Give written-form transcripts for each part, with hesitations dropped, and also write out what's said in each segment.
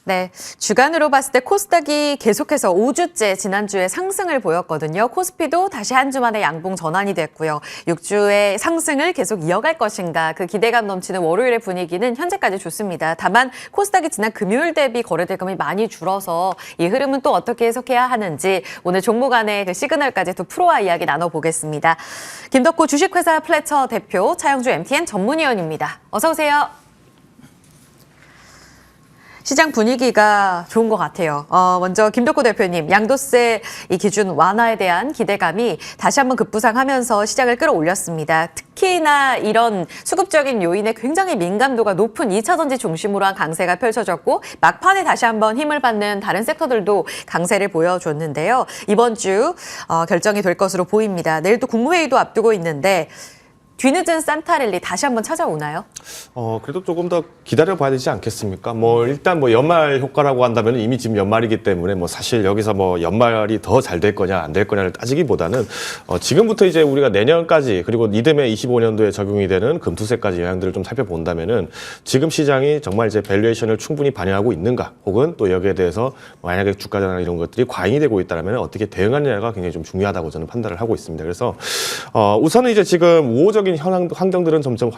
네, 주간으로 봤을 때 코스닥이 계속해서 5주째 지난주에 상승을 보였거든요. 코스피도 다시 한 주 만에 양봉 전환이 됐고요. 6주의 상승을 계속 이어갈 것인가 그 기대감 넘치는 월요일의 분위기는 현재까지 좋습니다. 다만 코스닥이 지난 금요일 대비 거래대금이 많이 줄어서 이 흐름은 또 어떻게 해석해야 하는지 오늘 종목 안의 그 시그널까지 또 프로와 이야기 나눠보겠습니다. 김덕호 주식회사 플래처 대표, 차영주 MTN 전문위원입니다. 어서 오세요. 시장 분위기가 좋은 것 같아요. 먼저 김덕호 대표님, 양도세 이 기준 완화에 대한 기대감이 다시 한번 급부상하면서 시장을 끌어올렸습니다. 특히나 이런 수급적인 요인에 굉장히 민감도가 높은 2차전지 중심으로 한 강세가 펼쳐졌고 막판에 다시 한번 힘을 받는 다른 섹터들도 강세를 보여줬는데요. 이번 주 결정이 될 것으로 보입니다. 내일 또 국무회의도 앞두고 있는데 뒤늦은 산타랠리 다시 한번 찾아오나요? 그래도 조금 더 기다려봐야 되지 않겠습니까? 일단 연말 효과라고 한다면 이미 지금 연말이기 때문에 사실 여기서 연말이 더 잘 될 거냐 안 될 거냐를 따지기보다는 지금부터 이제 우리가 내년까지 그리고 이듬해 25년도에 적용이 되는 금투세까지 영향들을 좀 살펴본다면은 지금 시장이 정말 이제 밸류에이션을 충분히 반영하고 있는가 혹은 또 여기에 대해서 만약에 주가 전환 이런 것들이 과잉이 되고 있다면 어떻게 대응하느냐가 굉장히 좀 중요하다고 저는 판단을 하고 있습니다. 그래서 우선은 이제 지금 우호적인 환경들은 점점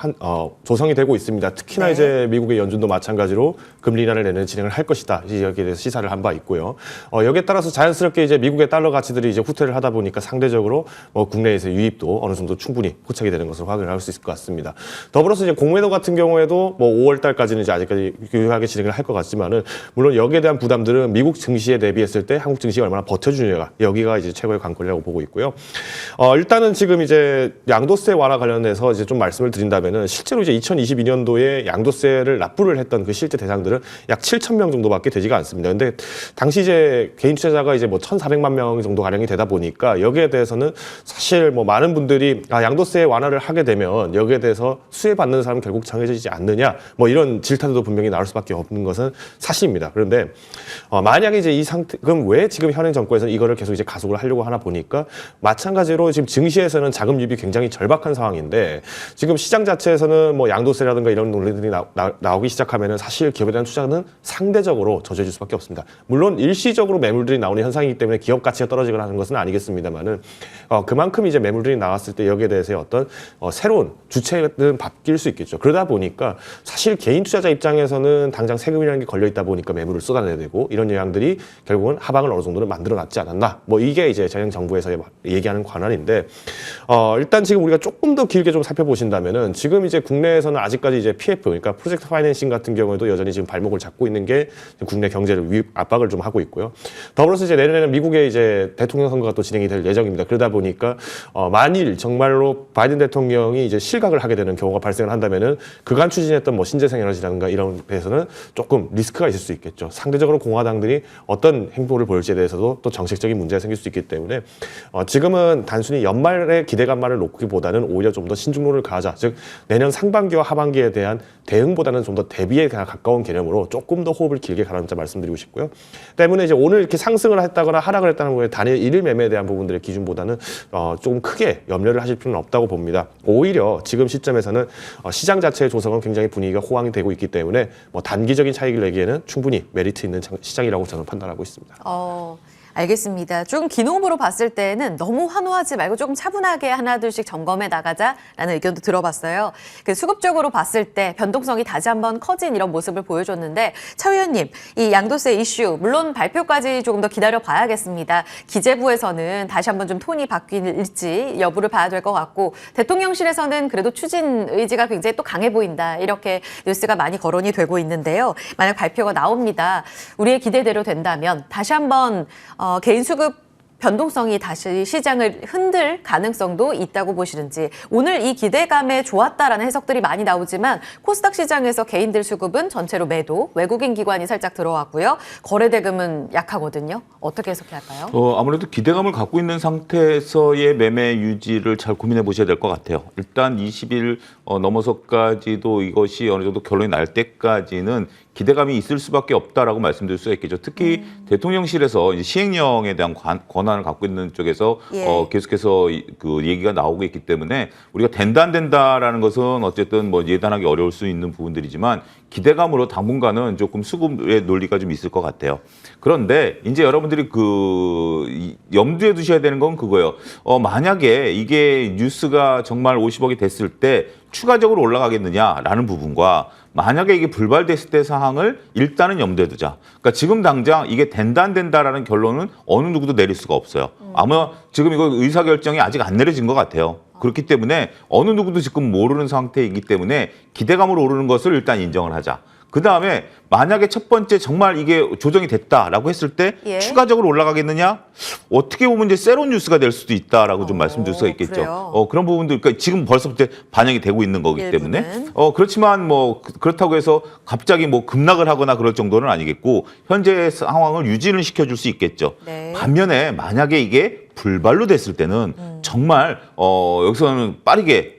조성이 되고 있습니다. 특히나 이제 미국의 연준도 마찬가지로 금리 인하를 내년 진행을 할 것이다. 여기에 대해서 시사를 한 바 있고요. 여기에 따라서 자연스럽게 이제 미국의 달러 가치들이 이제 후퇴를 하다 보니까 상대적으로 국내에서 유입도 어느 정도 충분히 포착이 되는 것을 확인할 수 있을 것 같습니다. 더불어서 이제 공매도 같은 경우에도 5월 달까지는 이제 아직까지 유효하게 진행을 할 것 같지만은 물론 여기에 대한 부담들은 미국 증시에 대비했을 때 한국 증시가 얼마나 버텨주느냐가 여기가 이제 최고의 관건이라고 보고 있고요. 일단은 지금 이제 양도세 완화 관련해서 이제 좀 말씀을 드린다면은 실제로 이제 2022년도에 양도세를 납부를 했던 그 실제 대상들은 약 7,000명 정도밖에 되지가 않습니다. 근데 당시 이제 개인 투자자가 이제 1,400만 명 정도 가량이 되다 보니까 여기에 대해서는 사실 많은 분들이 양도세 완화를 하게 되면 여기에 대해서 수혜 받는 사람은 결국 정해지지 않느냐 이런 질타도 분명히 나올 수밖에 없는 것은 사실입니다. 그런데 만약에 이제 이 상태 그럼 왜 지금 현행 정권에서는 이거를 계속 이제 가속을 하려고 하나 보니까 마찬가지로 지금 증시에서는 자금 유입이 굉장히 절박한 상황인데 지금 시장 자체에서는 양도세라든가 이런 논리들이 나오기 시작하면은 사실 기업에 대한 투자는 상대적으로 저조해질 수밖에 없습니다. 물론 일시적으로 매물들이 나오는 현상이기 때문에 기업 가치가 떨어지거나 하는 것은 아니겠습니다만은 그만큼 이제 매물들이 나왔을 때 여기에 대해서의 어떤 새로운 주체는 바뀔 수 있겠죠. 그러다 보니까 사실 개인 투자자 입장에서는 당장 세금이라는 게 걸려 있다 보니까 매물을 쏟아내야 되고 이런 영향들이 결국은 하방을 어느 정도는 만들어놨지 않았나. 이게 이제 저희 정부에서 얘기하는 관한인데 일단 지금 우리가 조금 더 길게 좀 살펴보신다면은 지금 이제 국내에서는 아직까지 이제 PF 그러니까 프로젝트 파이낸싱 같은 경우에도 여전히 지금 발목을 잡고 있는 게 국내 경제를 압박을 좀 하고 있고요. 더불어서 이제 내년에는 미국의 이제 대통령 선거가 또 진행이 될 예정입니다. 그러다 보니까 만일 정말로 바이든 대통령이 이제 실각을 하게 되는 경우가 발생을 한다면은 그간 추진했던 신재생 에너지라든가 이런 데서는 조금 리스크가 있을 수 있겠죠. 상대적으로 공화당들이 어떤 행보를 보일지에 대해서도 또 정책적인 문제가 생길 수 있기 때문에 지금은 단순히 연말의 기대감만을 놓기보다는 오히려 좀 더 신중론을 가하자. 즉 내년 상반기와 하반기에 대한 대응보다는 좀 더 대비에 가까운 개념으로 조금 더 호흡을 길게 가라앉자 말씀드리고 싶고요. 때문에 이제 오늘 이렇게 상승을 했다거나 하락을 했다는 거에 단일 일일 매매에 대한 부분들의 기준보다는 조금 크게 염려를 하실 필요는 없다고 봅니다. 오히려 지금 시점에서는 시장 자체의 조성은 굉장히 분위기가 호황이 되고 있기 때문에 단기적인 차익을 내기에는 충분히 메리트 있는 시장이라고 저는 판단하고 있습니다. 알겠습니다. 좀 기능으로 봤을 때는 너무 환호하지 말고 조금 차분하게 하나둘씩 점검해 나가자라는 의견도 들어봤어요. 수급적으로 봤을 때 변동성이 다시 한번 커진 이런 모습을 보여줬는데 차 의원님, 이 양도세 이슈 물론 발표까지 조금 더 기다려 봐야겠습니다. 기재부에서는 다시 한번 좀 톤이 바뀔지 여부를 봐야 될 것 같고 대통령실에서는 그래도 추진 의지가 굉장히 또 강해 보인다. 이렇게 뉴스가 많이 거론이 되고 있는데요. 만약 발표가 나옵니다. 우리의 기대대로 된다면 다시 한번 개인 수급 변동성이 다시 시장을 흔들 가능성도 있다고 보시는지 오늘 이 기대감에 좋았다라는 해석들이 많이 나오지만 코스닥 시장에서 개인들 수급은 전체로 매도, 외국인 기관이 살짝 들어왔고요. 거래 대금은 약하거든요. 어떻게 해석해야 할까요? 아무래도 기대감을 갖고 있는 상태에서의 매매 유지를 잘 고민해 보셔야 될 것 같아요. 일단 20일 넘어서까지도 이것이 어느 정도 결론이 날 때까지는 기대감이 있을 수밖에 없다라고 말씀드릴 수가 있겠죠. 특히 대통령실에서 이제 시행령에 대한 권한을 갖고 있는 쪽에서 계속해서 그 얘기가 나오고 있기 때문에 우리가 된다 안 된다라는 것은 어쨌든 예단하기 어려울 수 있는 부분들이지만 기대감으로 당분간은 조금 수급의 논리가 좀 있을 것 같아요. 그런데 이제 여러분들이 염두에 두셔야 되는 건 그거예요. 만약에 이게 뉴스가 정말 50억이 됐을 때 추가적으로 올라가겠느냐라는 부분과 만약에 이게 불발됐을 때 상황을 일단은 염두에 두자. 그러니까 지금 당장 이게 된다 안 된다라는 결론은 어느 누구도 내릴 수가 없어요. 아마 지금 이거 의사결정이 아직 안 내려진 것 같아요. 그렇기 때문에 어느 누구도 지금 모르는 상태이기 때문에 기대감으로 오르는 것을 일단 인정을 하자. 그다음에 만약에 첫 번째 정말 이게 조정이 됐다라고 했을 때 예. 추가적으로 올라가겠느냐? 어떻게 보면 이제 새로운 뉴스가 될 수도 있다라고 좀 말씀드릴 수가 있겠죠. 그래요? 그런 부분들 그러니까 지금 벌써부터 반영이 되고 있는 거기 일부는. 때문에 그렇지만 뭐 그렇다고 해서 갑자기 뭐 급락을 하거나 그럴 정도는 아니겠고 현재 상황을 유지는 시켜줄 수 있겠죠. 네. 반면에 만약에 이게 불발로 됐을 때는 정말 여기서는 빠르게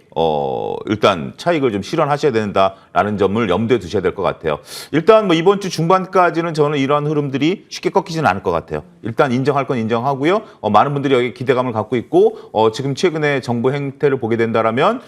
일단 차익을 좀 실현하셔야 된다라는 점을 염두에 두셔야 될 것 같아요. 일단 뭐 이번 주 중반까지는 저는 이러한 흐름들이 쉽게 꺾이지는 않을 것 같아요. 일단 인정할 건 인정하고요. 많은 분들이 여기 기대감을 갖고 있고 지금 최근에 정부 행태를 보게 된다라면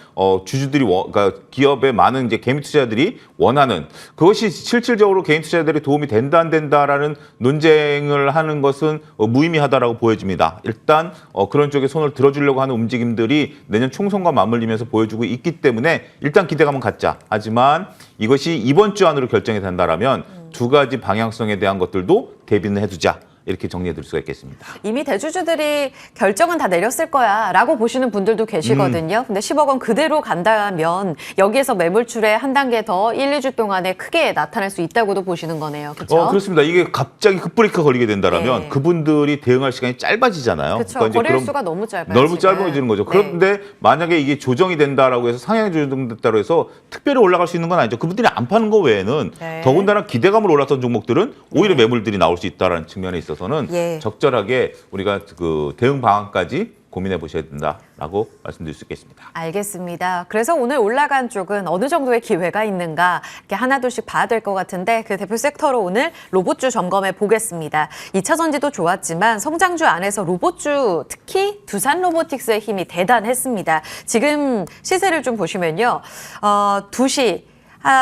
주주들이 그러니까 기업의 많은 이제 개미 투자자들이 원하는 그것이 실질적으로 개인 투자자들이 도움이 된다 안 된다라는 논쟁을 하는 것은 무의미하다라고 보여집니다. 일단 그런 쪽에 손을 들어주려고 하는 움직임들이 내년 총선과 맞물리면서 보여주고 있기 때문에 일단 기대감은 갖자. 하지만 이것이 이번 주 안으로 결정이 된다라면 두 가지 방향성에 대한 것들도 대비는 해두자. 이렇게 정리해 드릴 수가 있겠습니다. 이미 대주주들이 결정은 다 내렸을 거야 라고 보시는 분들도 계시거든요. 근데 10억 원 그대로 간다면 여기에서 매물출에 한 단계 더 1, 2주 동안에 크게 나타날 수 있다고도 보시는 거네요. 그렇죠? 그렇습니다. 이게 갑자기 급브레이크가 걸리게 된다면 네. 그분들이 대응할 시간이 짧아지잖아요. 그렇죠. 그러니까 거래일 수가 너무 짧아요. 넓고 지금. 짧아지는 거죠. 네. 그런데 만약에 이게 조정이 된다라고 해서 상향이 조정됐다고 해서 특별히 올라갈 수 있는 건 아니죠. 그분들이 안 파는 거 외에는 네. 더군다나 기대감으로 올랐던 종목들은 오히려 매물들이 나올 수 있다는 측면에 있어서는 예. 적절하게 우리가 그 대응 방안까지 고민해 보셔야 된다라고 말씀드릴 수 있겠습니다. 알겠습니다. 그래서 오늘 올라간 쪽은 어느 정도의 기회가 있는가 이렇게 하나둘씩 봐야 될 것 같은데 그 대표 섹터로 오늘 로봇주 점검해 보겠습니다. 2차 전지도 좋았지만 성장주 안에서 로봇주 특히 두산 로보틱스의 힘이 대단했습니다. 지금 시세를 좀 보시면요. 2시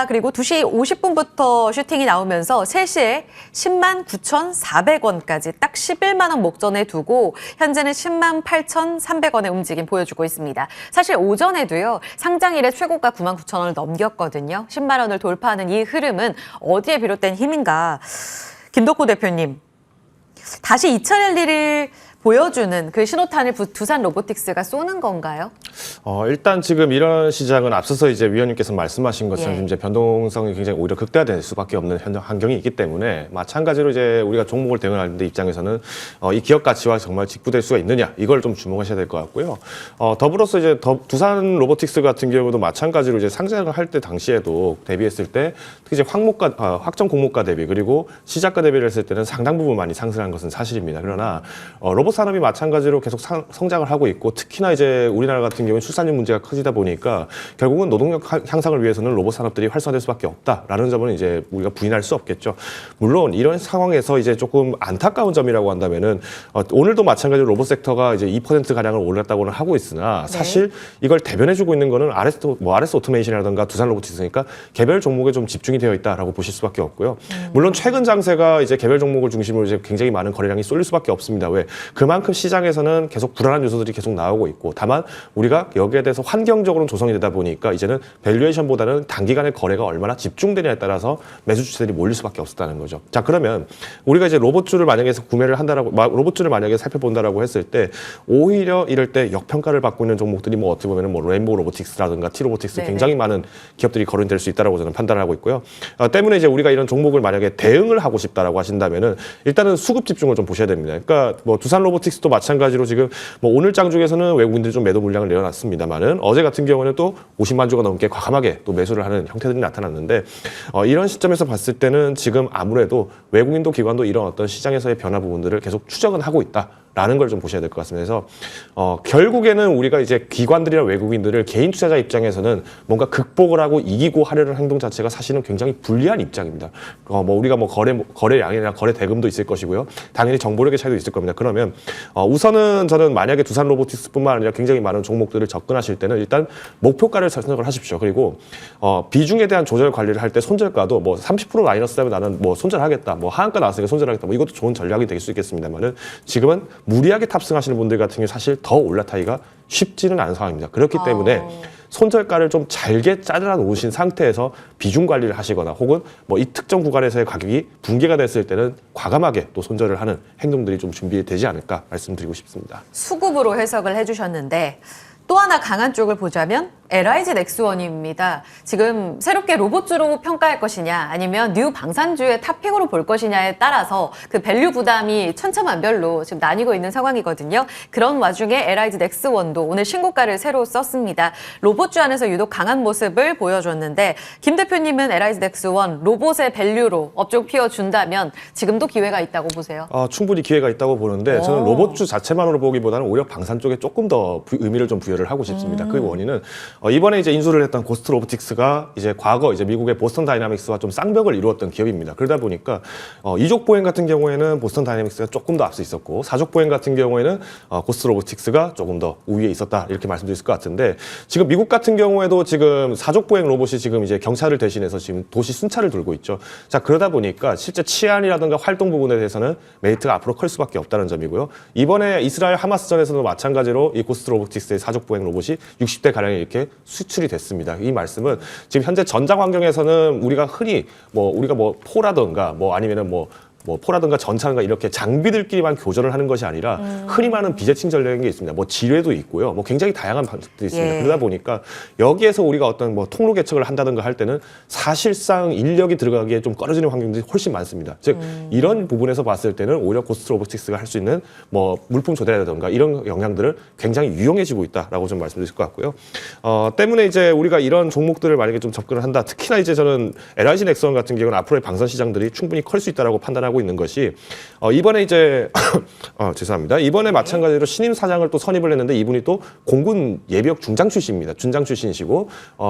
그리고 2시 50분부터 슈팅이 나오면서 3시에 10만 9,400원까지 딱 11만 원 목전에 두고 현재는 10만 8,300원의 움직임 보여주고 있습니다. 사실 오전에도요. 상장일에 최고가 9만 9천 원을 넘겼거든요. 10만 원을 돌파하는 이 흐름은 어디에 비롯된 힘인가? 김덕호 대표님, 다시 2차 랠리를 보여주는 그 신호탄을 두산 로보틱스가 쏘는 건가요? 일단 지금 이런 시장은 앞서서 이제 위원님께서 말씀하신 것처럼 예. 이제 변동성이 굉장히 오히려 극대화될 수밖에 없는 환경이 있기 때문에 마찬가지로 이제 우리가 종목을 대응하는 데 입장에서는 이 기업 가치와 정말 직부될 수가 있느냐 이걸 좀 주목하셔야 될 것 같고요. 더불어서 이제 두산 로보틱스 같은 경우도 마찬가지로 이제 상장을 할 때 당시에도 대비했을 때 특히 이제 확정 공모가 대비 그리고 시작가 대비를 했을 때는 상당 부분 많이 상승한 것은 사실입니다. 그러나 로봇 산업이 마찬가지로 계속 성장을 하고 있고 특히나 이제 우리나라 같은 경우는 출산율 문제가 커지다 보니까 결국은 노동력 향상을 위해서는 로봇 산업들이 활성화될 수밖에 없다라는 점은 이제 우리가 부인할 수 없겠죠. 물론 이런 상황에서 이제 조금 안타까운 점이라고 한다면은 오늘도 마찬가지로 로봇 섹터가 이제 2% 가량을 올랐다고는 하고 있으나 사실 이걸 대변해주고 있는 거는 RS 오토메이션이라든가 두산 로보틱스니까 개별 종목에 좀 집중이 되어 있다라고 보실 수밖에 없고요. 물론 최근 장세가 이제 개별 종목을 중심으로 이제 굉장히 많은 거래량이 쏠릴 수밖에 없습니다. 왜? 그만큼 시장에서는 계속 불안한 요소들이 계속 나오고 있고 다만 우리가 여기에 대해서 환경적으로는 조성이 되다 보니까 이제는 밸류에이션보다는 단기간의 거래가 얼마나 집중되냐에 따라서 매수 주체들이 몰릴 수밖에 없었다는 거죠. 자, 그러면 우리가 이제 로봇주를 만약에 구매를 한다라고 로봇주를 만약에 살펴본다라고 했을 때 오히려 이럴 때 역평가를 받고 있는 종목들이 뭐 어떻게 보면은 뭐 레인보우 로보틱스라든가 T-로보틱스 굉장히 많은 기업들이 거론될 수 있다라고 저는 판단을 하고 있고요. 때문에 이제 우리가 이런 종목을 만약에 대응을 하고 싶다라고 하신다면은 일단은 수급 집중을 좀 보셔야 됩니다. 그러니까 뭐 두산 로보틱스도 마찬가지로 지금 뭐 오늘 장중에서는 외국인들이 좀 매도 물량을 내어놨습니다만은 어제 같은 경우는 또 50만 주가 넘게 과감하게 또 매수를 하는 형태들이 나타났는데 이런 시점에서 봤을 때는 지금 아무래도 외국인도 기관도 이런 어떤 시장에서의 변화 부분들을 계속 추적은 하고 있다. 라는 걸 좀 보셔야 될 것 같습니다. 그래서 결국에는 우리가 이제 기관들이나 외국인들을 개인 투자자 입장에서는 뭔가 극복을 하고 이기고 하려는 행동 자체가 사실은 굉장히 불리한 입장입니다. 뭐 우리가 뭐 거래량이나 거래 대금도 있을 것이고요. 당연히 정보력의 차이도 있을 겁니다. 그러면 우선은 저는 만약에 두산 로보틱스뿐만 아니라 굉장히 많은 종목들을 접근하실 때는 일단 목표가를 설정을 하십시오. 그리고 비중에 대한 조절 관리를 할 때 손절가도 뭐 30% 마이너스 되면 나는 뭐 손절하겠다. 뭐 하한가 나왔으니까 손절하겠다. 뭐 이것도 좋은 전략이 될 수 있겠습니다만은 지금은 무리하게 탑승하시는 분들 같은 경우 사실 더 올라타기가 쉽지는 않은 상황입니다. 그렇기 때문에 손절가를 좀 잘게 짜라 놓으신 상태에서 비중 관리를 하시거나 혹은 뭐 이 특정 구간에서의 가격이 붕괴가 됐을 때는 과감하게 또 손절을 하는 행동들이 좀 준비되지 않을까 말씀드리고 싶습니다. 수급으로 해석을 해주셨는데 또 하나 강한 쪽을 보자면 LIG 넥스원입니다. 지금 새롭게 로봇주로 평가할 것이냐 아니면 뉴 방산주의 탑픽으로 볼 것이냐에 따라서 그 밸류 부담이 천차만별로 지금 나뉘고 있는 상황이거든요. 그런 와중에 LIG 넥스원도 오늘 신고가를 새로 썼습니다. 로봇주 안에서 유독 강한 모습을 보여줬는데 김 대표님은 LIG 넥스원 로봇의 밸류로 업종 피워준다면 지금도 기회가 있다고 보세요? 충분히 기회가 있다고 보는데 저는 로봇주 자체만으로 보기보다는 오히려 방산 쪽에 조금 더 의미를 좀 부여를 하고 싶습니다. 그 원인은 이번에 이제 인수를 했던 고스트 로보틱스가 이제 과거 이제 미국의 보스턴 다이나믹스와 좀 쌍벽을 이루었던 기업입니다. 그러다 보니까 이족 보행 같은 경우에는 보스턴 다이나믹스가 조금 더 앞서 있었고 사족 보행 같은 경우에는 고스트 로보틱스가 조금 더 우위에 있었다 이렇게 말씀드릴 수 있을 것 같은데 지금 미국 같은 경우에도 지금 사족 보행 로봇이 지금 이제 경찰을 대신해서 지금 도시 순찰을 돌고 있죠. 자 그러다 보니까 실제 치안이라든가 활동 부분에 대해서는 메리트가 앞으로 클 수밖에 없다는 점이고요. 이번에 이스라엘 하마스전에서도 마찬가지로 이 고스트 로보틱스의 사족 보행 로봇이 60대 가량에 이렇게 수출이 됐습니다. 이 말씀은 지금 현재 전장 환경에서는 우리가 흔히 우리가 포라든가 아니면은 포라든가 전차든가 이렇게 장비들끼리만 교전을 하는 것이 아니라 흔히 말하는 비재칭 전략인 게 있습니다. 지뢰도 있고요. 굉장히 다양한 방식들이 있습니다. 예. 그러다 보니까 여기에서 우리가 어떤 통로 개척을 한다든가 할 때는 사실상 인력이 들어가기에 좀 꺼려지는 환경들이 훨씬 많습니다. 즉 이런 부분에서 봤을 때는 오히려 고스트 로보틱스가 할 수 있는 물품 조달이라든가 이런 영향들을 굉장히 유용해지고 있다라고 좀 말씀드릴 것 같고요. 때문에 이제 우리가 이런 종목들을 만약에 좀 접근을 한다. 특히나 이제 저는 LIG 넥스원 같은 경우는 앞으로의 방산 시장들이 충분히 클 수 있다라고 판단하고 있는 것이 이번에 이제 죄송합니다. 이번에 마찬가지로 신임 사장을 또 선임을 했는데 이분이 또 공군 예비역 중장 출신입니다. 준장 출신이시고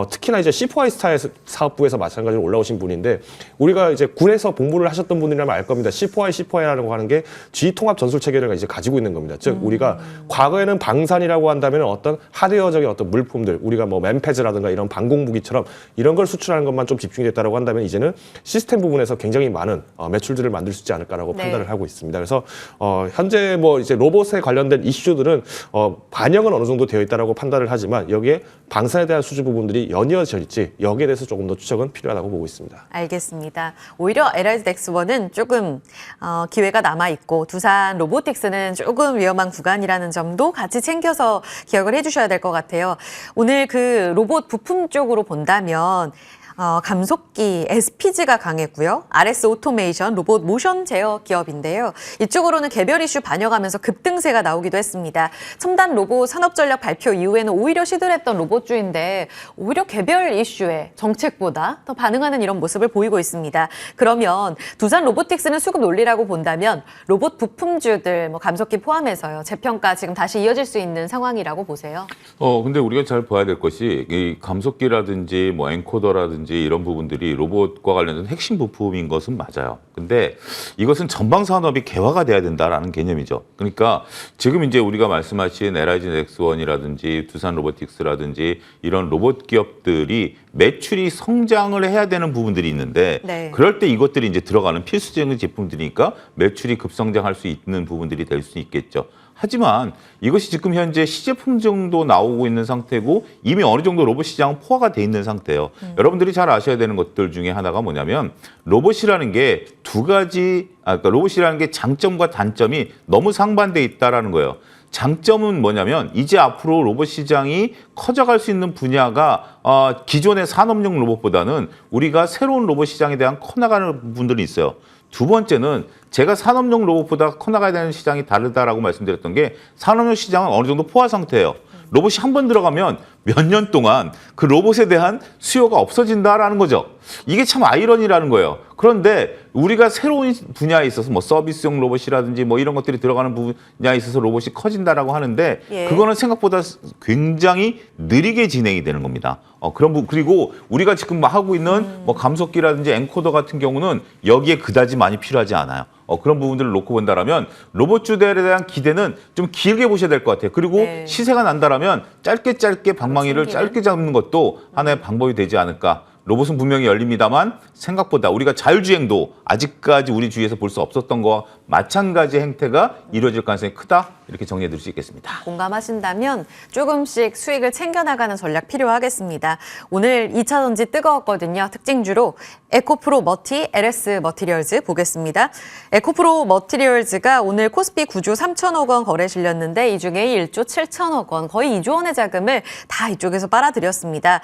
특히나 이제 C4I 스타일 사업부에서 마찬가지로 올라오신 분인데 우리가 이제 군에서 복무를 하셨던 분이라면 알 겁니다. C4I라고 하는 게 G 통합 전술 체계를 이제 가지고 있는 겁니다. 즉 우리가 과거에는 방산이라고 한다면 어떤 하드웨어적인 어떤 물품들 우리가 맨패즈라든가 이런 방공 무기처럼 이런 걸 수출하는 것만 좀 집중이 됐다라고 한다면 이제는 시스템 부분에서 굉장히 많은 매출들을 만들 수 있지 않을까라고 네. 판단을 하고 있습니다. 그래서 현재 이제 로봇에 관련된 이슈들은 반영은 어느 정도 되어 있다라고 판단을 하지만 여기에 방산에 대한 수주 부분들이 연이어져 있지 여기에 대해서 조금 더 추적은 필요하다고 보고 있습니다. 알겠습니다. 오히려 LIG 넥스원은 조금 기회가 남아 있고 두산 로보틱스는 조금 위험한 구간이라는 점도 같이 챙겨서 기억을 해주셔야 될 것 같아요. 오늘 그 로봇 부품 쪽으로 본다면 감속기 SPG가 강했고요. RS 오토메이션, 로봇 모션 제어 기업인데요. 이쪽으로는 개별 이슈 반영하면서 급등세가 나오기도 했습니다. 첨단 로봇 산업전략 발표 이후에는 오히려 시들했던 로봇주인데 오히려 개별 이슈에 정책보다 더 반응하는 이런 모습을 보이고 있습니다. 그러면 두산 로보틱스는 수급 논리라고 본다면 로봇 부품주들 감속기 포함해서요. 재평가 지금 다시 이어질 수 있는 상황이라고 보세요? 근데 우리가 잘 봐야 될 것이 이 감속기라든지 엔코더라든지 이런 부분들이 로봇과 관련된 핵심 부품인 것은 맞아요. 근데 이것은 전방 산업이 개화가 돼야 된다라는 개념이죠. 그러니까 지금 이제 우리가 말씀하신 LIG 넥스원이라든지 두산 로보틱스라든지 이런 로봇 기업들이 매출이 성장을 해야 되는 부분들이 있는데 네. 그럴 때 이것들이 이제 들어가는 필수적인 제품들이니까 매출이 급성장할 수 있는 부분들이 될 수 있겠죠. 하지만 이것이 지금 현재 시제품 정도 나오고 있는 상태고 이미 어느 정도 로봇 시장은 포화가 돼 있는 상태예요. 여러분들이 잘 아셔야 되는 것들 중에 하나가 뭐냐면 로봇이라는 게 그러니까 로봇이라는 게 장점과 단점이 너무 상반돼 있다라는 거예요. 장점은 뭐냐면 이제 앞으로 로봇 시장이 커져갈 수 있는 분야가 기존의 산업용 로봇보다는 우리가 새로운 로봇 시장에 대한 커나가는 부분들이 있어요. 두 번째는 제가 산업용 로봇보다 커나가야 되는 시장이 다르다라고 말씀드렸던 게 산업용 시장은 어느 정도 포화 상태예요. 로봇이 한 번 들어가면 몇 년 동안 그 로봇에 대한 수요가 없어진다라는 거죠. 이게 참 아이러니라는 거예요. 그런데 우리가 새로운 분야에 있어서 뭐 서비스용 로봇이라든지 뭐 이런 것들이 들어가는 분야에 있어서 로봇이 커진다라고 하는데 예. 그거는 생각보다 굉장히 느리게 진행이 되는 겁니다. 그리고 우리가 지금 하고 있는 뭐 감속기라든지 엔코더 같은 경우는 여기에 그다지 많이 필요하지 않아요. 그런 부분들을 놓고 본다라면 로봇주들에 대한 기대는 좀 길게 보셔야 될 것 같아요. 그리고 네. 시세가 난다라면 짧게 방망이를 챙기는? 짧게 잡는 것도 하나의 방법이 되지 않을까. 로봇은 분명히 열립니다만 생각보다 우리가 자율주행도 아직까지 우리 주위에서 볼 수 없었던 거와 마찬가지 행태가 이루어질 가능성이 크다. 이렇게 정리해 드릴 수 있겠습니다. 공감하신다면 조금씩 수익을 챙겨나가는 전략 필요하겠습니다. 오늘 2차 전지 뜨거웠거든요. 특징주로 에코프로 머티, LS 머티리얼즈 보겠습니다. 에코프로 머티리얼즈가 오늘 코스피 9조 3천억 원 거래 실렸는데 이 중에 1조 7천억 원, 거의 2조 원의 자금을 다 이쪽에서 빨아들였습니다.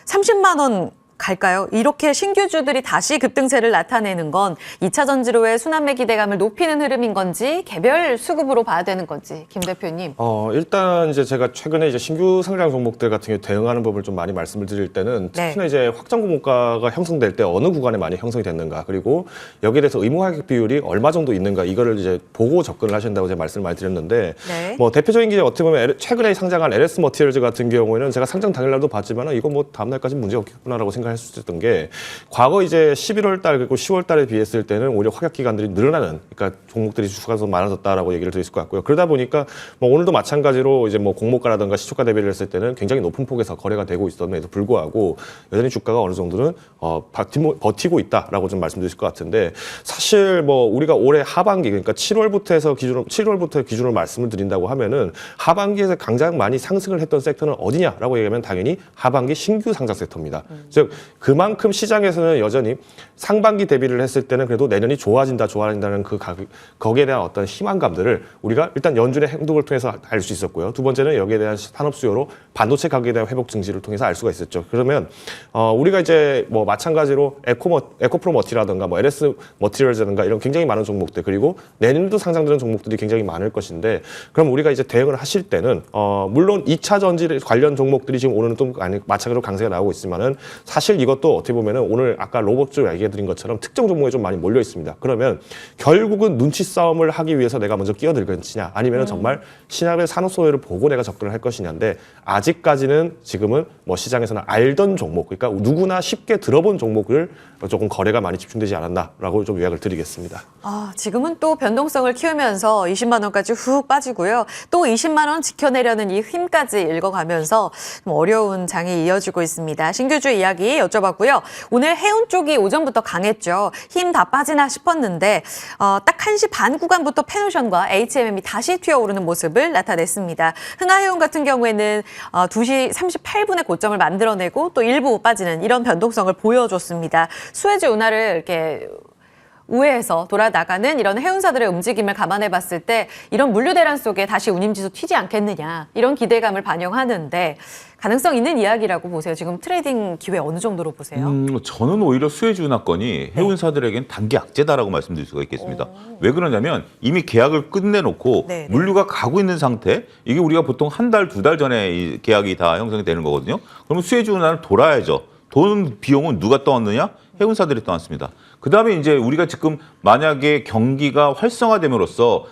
30만 원 갈까요? 이렇게 신규주들이 다시 급등세를 나타내는 건 2차 전지로의 순환매 기대감을 높이는 흐름인 건지 개별 수급으로 봐야 되는 건지 김 대표님. 일단 이제 제가 최근에 이제 신규 상장 종목들 같은 경우 대응하는 법을 좀 많이 말씀을 드릴 때는 네. 특히나 이제 확정 공모가가 형성될 때 어느 구간에 많이 형성이 됐는가 그리고 여기에 대해서 의무 가격 비율이 얼마 정도 있는가 이거를 이제 보고 접근을 하신다고 제가 말씀을 많이 드렸는데 네. 뭐 대표적인 게 어떻게 보면 최근에 상장한 LS 머티리얼즈 같은 경우에는 제가 상장 당일날도 봤지만 이거 뭐 다음 날까지 문제 없겠구나라고 생각할 수 있었던 게 과거 이제 11월 달 그리고 10월 달에 비했을 때는 오히려 확약 기간들이 늘어나는 그러니까 종목들이 주가가 더 많아졌다라고 얘기를 드릴 수 있을 것 같고요. 그러다 보니까 뭐 오늘도 마찬가지로 이제 뭐 공모가라든가 시초가 대비를 했을 때는 굉장히 높은 폭에서 거래가 되고 있었음에도 불구하고 여전히 주가가 어느 정도는 버티고 있다라고 좀 말씀드릴 것 같은데 사실 뭐 우리가 올해 하반기 그러니까 7월부터 기준으로 말씀을 드린다고 하면은 하반기에서 가장 많이 상승을 했던 섹터는 어디냐라고 얘기하면 당연히 하반기 신규 상장 섹터입니다. 즉 그만큼 시장에서는 여전히 상반기 대비를 했을 때는 그래도 내년이 좋아진다는 거기에 대한 어떤 희망감들을 우리가 일단 연준의 행동을 통해서 알 수 있었고요. 두 번째는 여기에 대한 산업 수요로 반도체 가격에 대한 회복 증지를 통해서 알 수가 있었죠. 그러면 우리가 이제 뭐 마찬가지로 에코프로 머티라든가 뭐 LS 머티리얼즈라든가 이런 굉장히 많은 종목들 그리고 내년도 상장되는 종목들이 굉장히 많을 것인데 그럼 우리가 이제 대응을 하실 때는 물론 2차 전지 관련 종목들이 지금 오늘은 또 마찬가지로 강세가 나오고 있지만은 사실 이것도 어떻게 보면은 오늘 아까 로봇주 얘기해드린 것처럼 특정 종목에 좀 많이 몰려 있습니다. 그러면 결국은 눈치 싸움을 하기 위해서 내가 먼저 끼어들 것이냐 아니면 정말 시장의 산업 소요를 보고 내가 접근을 할 것이냐인데 아직까지는 지금은 뭐 시장에서는 알던 종목 그러니까 누구나 쉽게 들어본 종목을 조금 거래가 많이 집중되지 않았나라고 좀 요약을 드리겠습니다. 지금은 또 변동성을 키우면서 20만 원까지 훅 빠지고요. 또 20만 원 지켜내려는 이 힘까지 읽어가면서 좀 어려운 장이 이어지고 있습니다. 신규주 이야기 여쭤봤고요. 오늘 해운 쪽이 오전부터 강했죠. 힘 다 빠지나 싶었는데 딱 1시 반 구간부터 페노션과 HMM이 다시 튀어오르는 모습을 나타냈습니다. 흥하해운 같은 경우에는 2시 38분에 고점을 만들어내고 또 일부 빠지는 이런 변동성을 보여줬습니다. 수혜주 운하를 이렇게 우회해서 돌아나가는 이런 해운사들의 움직임을 감안해 봤을 때 이런 물류 대란 속에 다시 운임지수 튀지 않겠느냐 이런 기대감을 반영하는데 가능성 있는 이야기라고 보세요. 지금 트레이딩 기회 어느 정도로 보세요? 저는 오히려 수혜주 운하권이 해운사들에겐 단기 악재다라고 말씀드릴 수가 있겠습니다. 왜 그러냐면 이미 계약을 끝내놓고 네. 물류가 가고 있는 상태 이게 우리가 보통 한 달, 두 달 전에 이 계약이 다 형성이 되는 거거든요. 그러면 수혜주 운하를 돌아야죠. 돈 비용은 누가 떠왔느냐? 해운사들이 떠났습니다. 그다음에 이제 우리가 지금 만약에 경기가 활성화됨으로써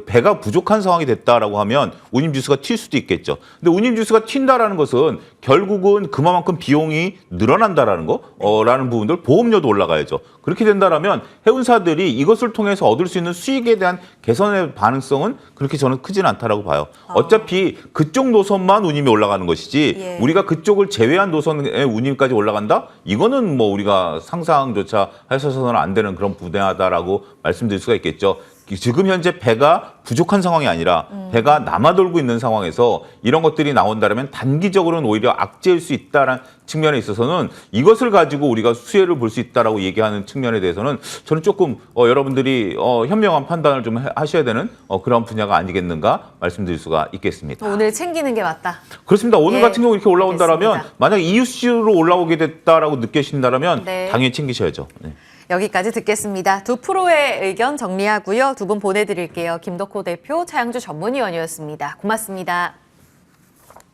배가 부족한 상황이 됐다라고 하면 운임지수가 튈 수도 있겠죠. 근데 운임지수가 튄다라는 것은 결국은 그만큼 비용이 늘어난다라는 라는 부분들 보험료도 올라가야죠. 그렇게 된다라면 해운사들이 이것을 통해서 얻을 수 있는 수익에 대한 개선의 가능성은 그렇게 저는 크지는 않다라고 봐요. 어차피 그쪽 노선만 운임이 올라가는 것이지 예. 우리가 그쪽을 제외한 노선의 운임까지 올라간다? 이거는 뭐 우리가 상상조차 해서는 안 되는 그런 분야다라고 말씀드릴 수가 있겠죠. 지금 현재 배가 부족한 상황이 아니라 배가 남아돌고 있는 상황에서 이런 것들이 나온다면 단기적으로는 오히려 악재일 수 있다는 측면에 있어서는 이것을 가지고 우리가 수혜를 볼 수 있다라고 얘기하는 측면에 대해서는 저는 조금 여러분들이 현명한 판단을 좀 하셔야 되는 그런 분야가 아니겠는가 말씀드릴 수가 있겠습니다. 오늘 챙기는 게 맞다. 그렇습니다. 오늘 예, 같은 경우 이렇게 올라온다라면 알겠습니다. 만약 이유시로 올라오게 됐다라고 느끼신다라면 네. 당연히 챙기셔야죠. 네. 여기까지 듣겠습니다. 두 프로의 의견 정리하고요. 두 분 보내드릴게요. 김덕호 대표, 차영주 전문위원이었습니다. 고맙습니다.